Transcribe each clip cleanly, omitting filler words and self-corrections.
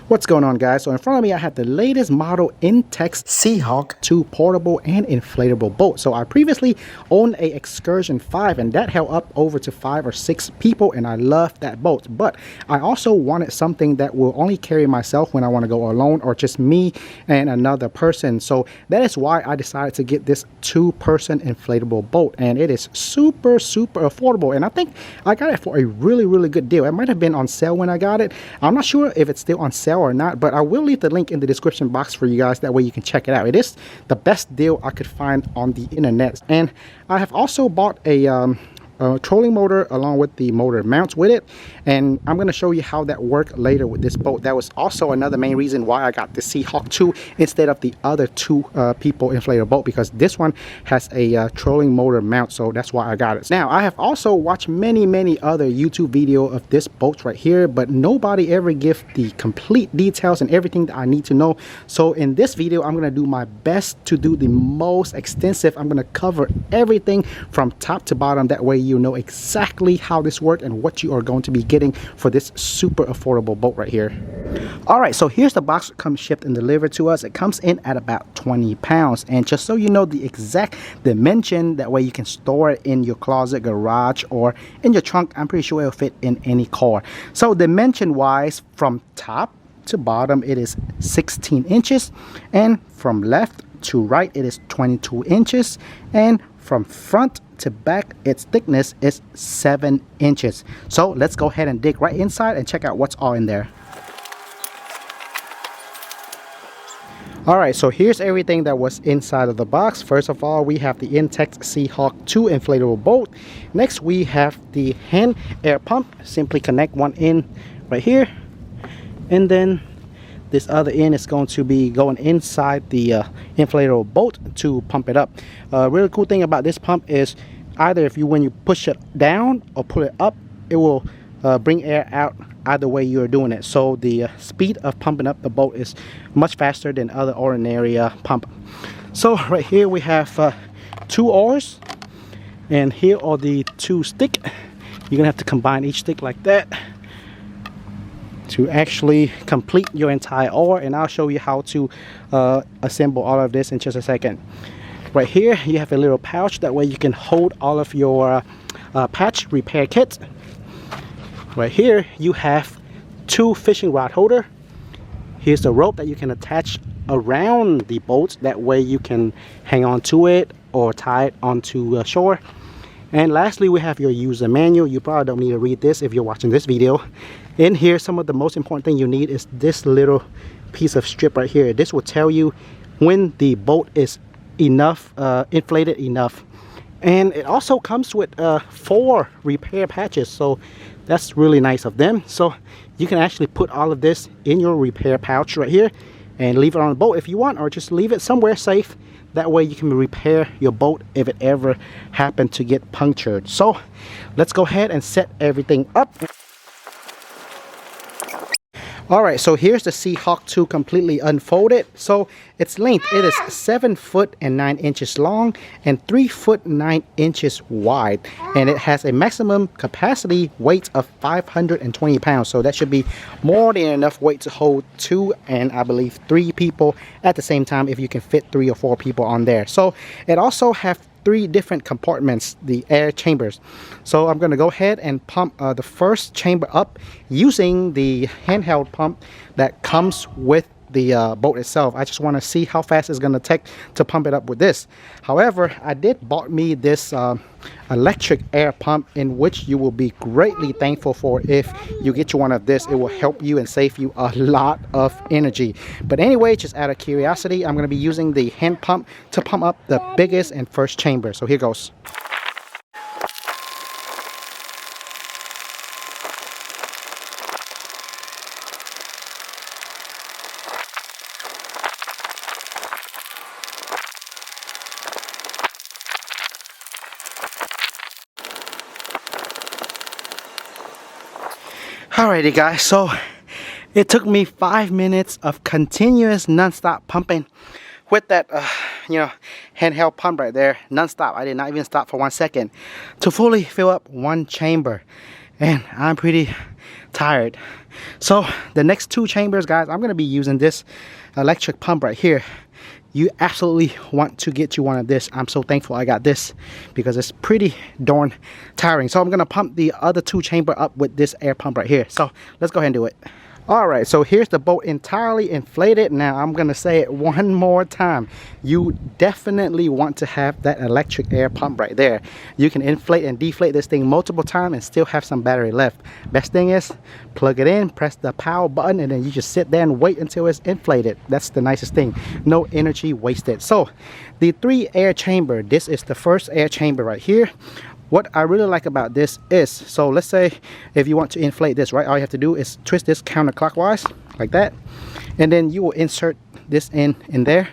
What's going on, guys? So in front of me I have the latest model Intex Seahawk 2 portable and inflatable boat. So I previously owned a Excursion 5 and that held up over to 5 or 6 people, and I love that boat. But I also wanted something that will only carry myself when I want to go alone, or just me and another person. So that is why I decided to get this 2-person inflatable boat, and it is super affordable, and I think I got it for a really good deal. It might have been on sale when I got it. I'm not sure if it's still on sale or not, but I will leave the link in the description box for you guys. That way you can check it out. It is the best deal I could find on the internet. And I have also bought a trolling motor along with the motor mounts with it, and I'm going to show you how that worked later with this boat. That was also another main reason why I got the Seahawk 2 instead of the other 2 people inflatable boat, because this one has a trolling motor mount, so that's why I got it. Now I have also watched many other YouTube videos of this boat right here, but nobody ever give the complete details and everything that I need to know. So in this video I'm going to do my best to do the most extensive. I'm going to cover everything from top to bottom, that way you know exactly how this works and what you are going to be getting for this super affordable boat right here. Alright, so here's the box that comes shipped and delivered to us. It comes in at about 20 pounds, and just so you know the exact dimension, that way you can store it in your closet, garage, or in your trunk. I'm pretty sure it'll fit in any car. So dimension wise, from top to bottom it is 16 inches, and from left to right it is 22 inches, and from front to back its thickness is 7 inches. So let's go ahead and dig right inside and check out what's all in there. Alright, so here's everything that was inside of the box. First of all, we have the Intex Seahawk 2 inflatable boat. Next we have the hand air pump. Simply connect one in right here, and then this other end is going to be going inside the inflatable boat to pump it up. Really cool thing about this pump is either when you push it down or pull it up, it will bring air out either way you're doing it. So the speed of pumping up the boat is much faster than other ordinary pump. So right here we have 2 oars, and here are the 2 sticks. You're gonna have to combine each stick like that to actually complete your entire oar, and I'll show you how to assemble all of this in just a second. Right here you have a little pouch, that way you can hold all of your patch repair kits. Right here you have 2 fishing rod holder. Here's the rope that you can attach around the boat, that way you can hang on to it or tie it onto shore. And lastly, we have your user manual. You probably don't need to read this if you're watching this video. In here, some of the most important thing you need is this little piece of strip right here. This will tell you when the boat is enough, inflated enough. And it also comes with 4 repair patches, so that's really nice of them. So you can actually put all of this in your repair pouch right here and leave it on the boat if you want, or just leave it somewhere safe. That way you can repair your boat if it ever happened to get punctured. So let's go ahead and set everything up. Alright, so here's the Seahawk 2 completely unfolded. So its length, it is 7 foot and 9 inches long and 3 foot 9 inches wide, and it has a maximum capacity weight of 520 pounds. So that should be more than enough weight to hold 2 and I believe 3 people at the same time, if you can fit 3 or 4 people on there. So it also have 3 different compartments, the air chambers. So I'm going to go ahead and pump the first chamber up using the handheld pump that comes with the boat itself. I just want to see how fast it's going to take to pump it up with this. However, I did bought me this electric air pump, in which you will be greatly thankful for if you get you one of this. It will help you and save you a lot of energy. But anyway, just out of curiosity, I'm going to be using the hand pump to pump up the biggest and first chamber. So here goes. Alrighty guys, so it took me 5 minutes of continuous non-stop pumping with that handheld pump right there, non-stop. I did not even stop for 1 second to fully fill up 1 chamber. and I'm pretty tired. So the next 2 chambers, guys, I'm gonna be using this electric pump right here. You absolutely want to get you one of this. I'm so thankful I got this because it's pretty darn tiring. So I'm gonna pump the other 2 chamber up with this air pump right here. So let's go ahead and do it. All right, so here's the boat entirely inflated. Now I'm gonna say it one more time. You definitely want to have that electric air pump right there. You can inflate and deflate this thing multiple times and still have some battery left. Best thing is, plug it in, press the power button, and then you just sit there and wait until it's inflated. That's the nicest thing. No energy wasted. So the 3 air chamber, this is the first air chamber right here. What I really like about this is, so let's say if you want to inflate this, right, all you have to do is twist this counterclockwise like that, and then you will insert this in there.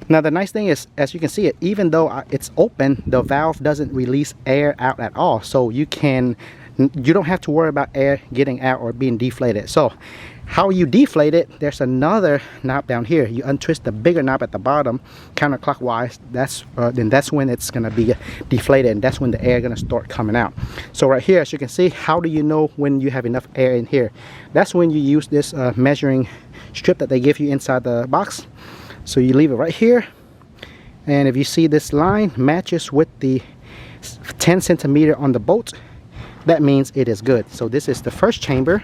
Now the nice thing is, as you can see it, even though it's open, the valve doesn't release air out at all, so you don't have to worry about air getting out or being deflated. So how you deflate it, there's another knob down here. You untwist the bigger knob at the bottom counterclockwise. Then that's when it's gonna be deflated, and that's when the air gonna start coming out. So right here, as you can see, how do you know when you have enough air in here? That's when you use this measuring strip that they give you inside the box. So you leave it right here, and if you see this line matches with the 10 centimeter on the bolt, that means it is good. So this is the first chamber.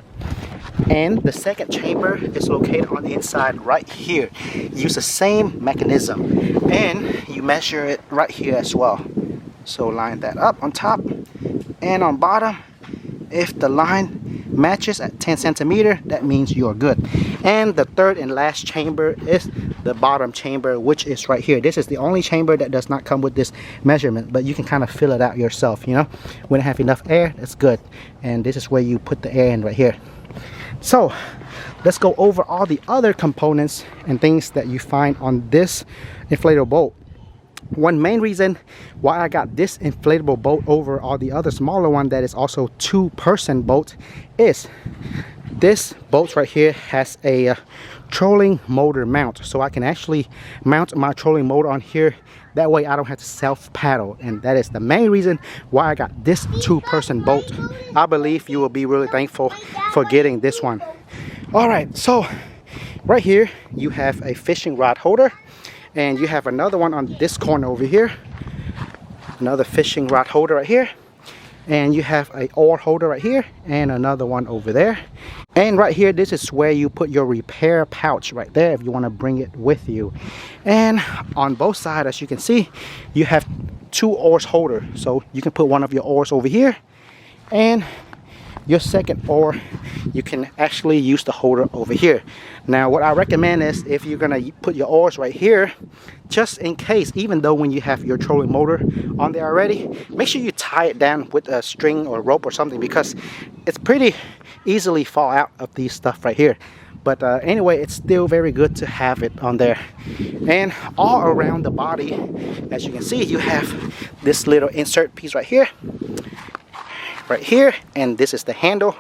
And the second chamber is located on the inside right here. Use the same mechanism, and you measure it right here as well. So line that up on top and on bottom. If the line matches at 10 centimeter, that means you're good. And the third and last chamber is the bottom chamber, which is right here. This is the only chamber that does not come with this measurement, but you can kind of fill it out yourself, you know. When you have enough air, that's good. And this is where you put the air in right here. So let's go over all the other components and things that you find on this inflatable boat. One main reason why I got this inflatable boat over all the other smaller one that is also 2-person boat is this boat right here has a trolling motor mount. So I can actually mount my trolling motor on here. That way I don't have to self paddle, and that is the main reason why I got this 2-person boat. I believe you will be really thankful for getting this one. All right, so right here you have a fishing rod holder, and you have another one on this corner over here, another fishing rod holder right here, and you have a oar holder right here and another one over there. And right here, this is where you put your repair pouch right there if you want to bring it with you. And on both sides, as you can see, you have 2 oars holder. So you can put one of your oars over here, and your second oar, you can actually use the holder over here. Now what I recommend is, if you're gonna put your oars right here, just in case, even though when you have your trolling motor on there already, make sure you tie it down with a string or rope or something, because it's pretty easily fall out of these stuff right here. But anyway, it's still very good to have it on there. And all around the body, as you can see, you have this little insert piece right here, and this is the handle.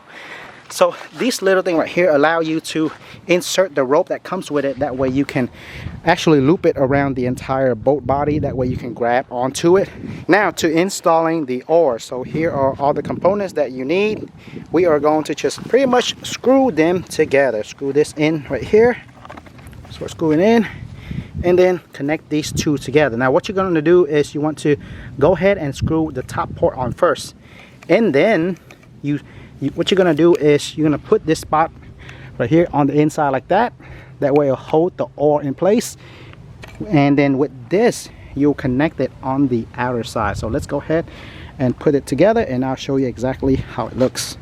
So these little thing right here allow you to insert the rope that comes with it. That way you can actually loop it around the entire boat body. That way you can grab onto it. Now to installing the oars. So here are all the components that you need. We are going to just pretty much screw them together. Screw this in right here. So we're screwing in, and then connect these 2 together. Now what you're going to do is you want to go ahead and screw the top port on first. And then what you're gonna do is you're gonna put this spot right here on the inside like that. That way it'll hold the oar in place. And then with this, you'll connect it on the outer side. So let's go ahead and put it together, and I'll show you exactly how it looks.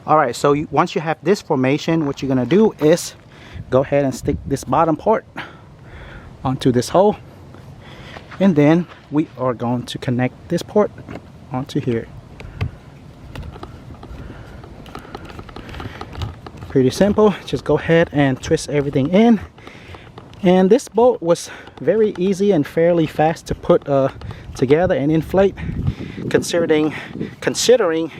All right, so once you have this formation, what you're gonna do is go ahead and stick this bottom part onto this hole, and then we are going to connect this port onto here. Pretty simple. Just go ahead and twist everything in, and this boat was very easy and fairly fast to put together and inflate, considering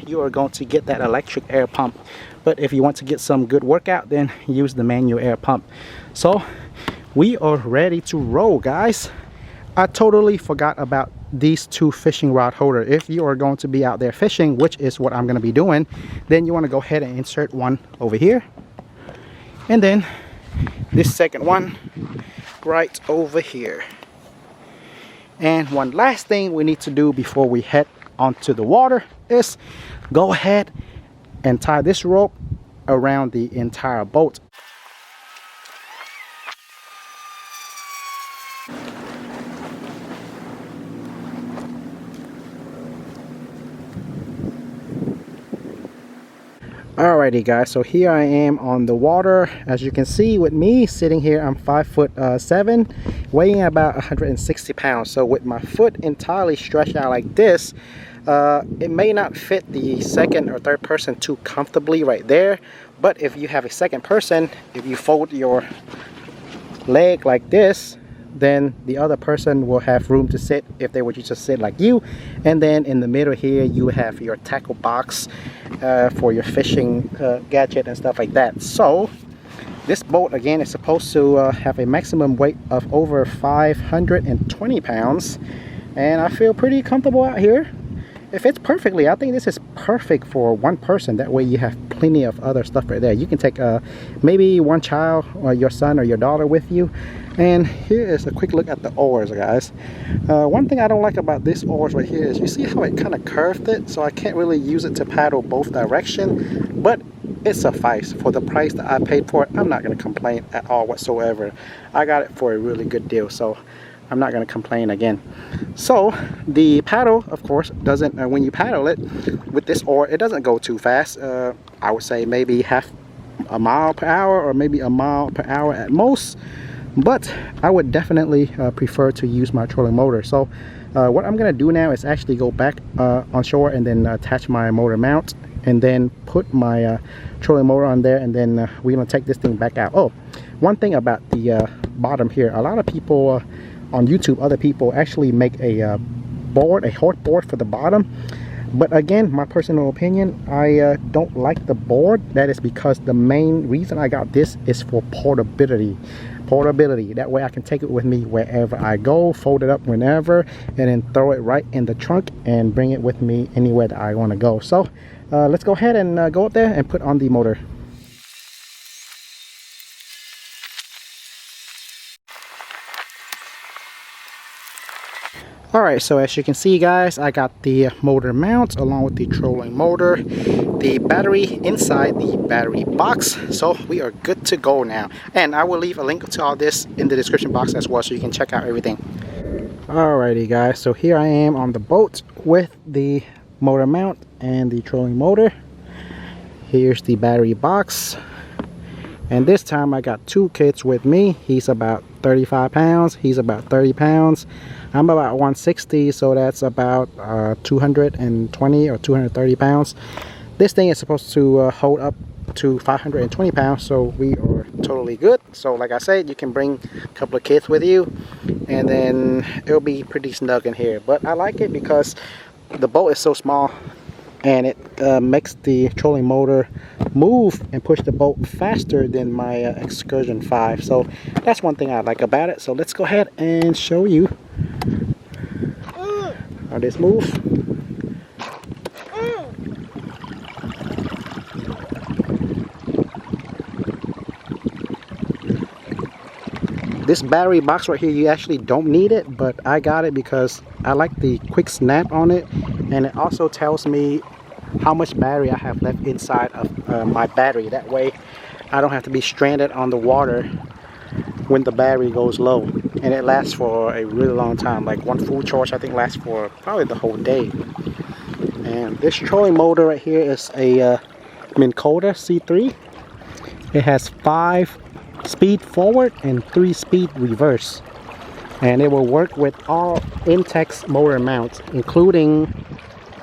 you are going to get that electric air pump. But if you want to get some good workout, then use the manual air pump. So we are ready to roll, guys. I totally forgot about these two fishing rod holder. If you are going to be out there fishing, which is what I'm going to be doing, then you want to go ahead and insert one over here, and then this second one right over here. And one last thing we need to do before we head onto the water is go ahead and tie this rope around the entire boat. Alrighty guys, so here I am on the water. As you can see with me sitting here, I'm 5'7", weighing about 160 pounds. So with my foot entirely stretched out like this, it may not fit the second or third person too comfortably right there. But if you have a second person, if you fold your leg like this, then the other person will have room to sit if they were to sit like you. And then in the middle here you have your tackle box for your fishing gadget and stuff like that. So this boat again is supposed to have a maximum weight of over 520 pounds, and I feel pretty comfortable out here. It fits perfectly. I think this is perfect for one person. That way you have plenty of other stuff right there. You can take maybe one child or your son or your daughter with you. And here is a quick look at the oars, guys. One thing I don't like about this oars right here is you see how it kind of curved it, so I can't really use it to paddle both directions, but it suffices for the price that I paid for it. I'm not going to complain at all whatsoever. I got it for a really good deal, so I'm not going to complain again. So the paddle, of course, doesn't when you paddle it with this oar, it doesn't go too fast. I would say maybe half a mile per hour or maybe a mile per hour at most. But I would definitely prefer to use my trolling motor. So what I'm going to do now is actually go back on shore and then attach my motor mount and then put my trolling motor on there, and then we're going to take this thing back out. Oh, one thing about the bottom here, a lot of people on YouTube, other people actually make a board, a hard board for the bottom. But again, my personal opinion, I don't like the board. That is because the main reason I got this is for portability. That way I can take it with me wherever I go, fold it up whenever, and then throw it right in the trunk and bring it with me anywhere that I want to go. So let's go ahead and go up there and put on the motor. Alright, so as you can see guys, I got the motor mount along with the trolling motor, the battery inside the battery box. So we are good to go now. And I will leave a link to all this in the description box as well, so you can check out everything. Alrighty guys, so here I am on the boat with the motor mount and the trolling motor. Here's the battery box. And this time I got two kids with me. He's about 35 pounds, he's about 30 pounds. I'm about 160, so that's about 220 or 230 pounds. This thing is supposed to hold up to 520 pounds, so we are totally good. So like I said, you can bring a couple of kids with you, and then it'll be pretty snug in here. But I like it because the boat is so small, and it makes the trolling motor move and push the boat faster than my Excursion 5. So that's one thing I like about it. So let's go ahead and show you how this moves. This battery box right here, you actually don't need it, but I got it because I like the quick snap on it, and it also tells me how much battery I have left inside of my battery. That way I don't have to be stranded on the water when the battery goes low, and it lasts for a really long time. Like one full charge I think lasts for probably the whole day. And this trolling motor right here is a Minn Kota C3. It has 5 speed forward and 3 speed reverse, and it will work with all Intex motor mounts, including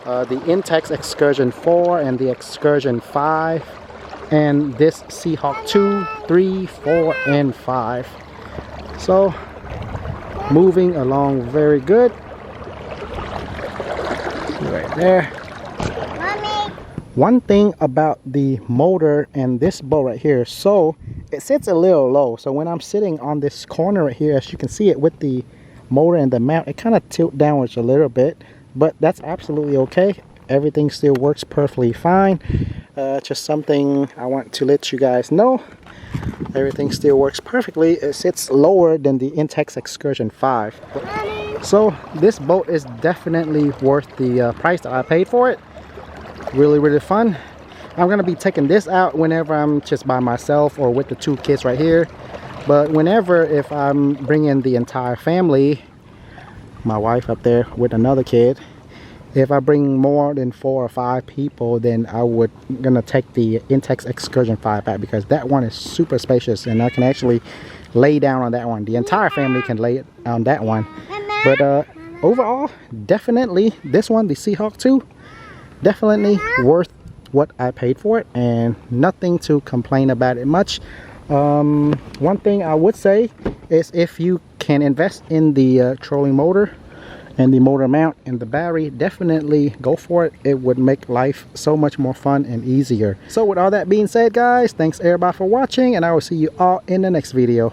the Intex Excursion 4 and the Excursion 5, and this Seahawk 2, 3, 4, and 5. So moving along very good. Right there. Mommy. One thing about the motor and this boat right here, so it sits a little low. So when I'm sitting on this corner right here, as you can see it with the motor and the mount, it kind of tilt downwards a little bit, but that's absolutely okay. Everything still works perfectly fine. Just something I want to let you guys know. Everything still works perfectly. It sits lower than the Intex Excursion 5. So this boat is definitely worth the price that I paid for it. Really, really fun. I'm going to be taking this out whenever I'm just by myself or with the 2 kids right here. But whenever, if I'm bringing the entire family, my wife up there with another kid, if I bring more than 4 or 5 people, then I would gonna take the Intex Excursion 5 out, because that one is super spacious and I can actually lay down on that one. The entire family can lay on that one. But overall, definitely this one, the Seahawk 2, definitely worth what I paid for it, and nothing to complain about it much. One thing I would say is, if you can invest in the trolling motor and the motor mount and the battery, definitely go for it. It would make life so much more fun and easier. So with all that being said, guys, thanks everybody for watching, and I will see you all in the next video.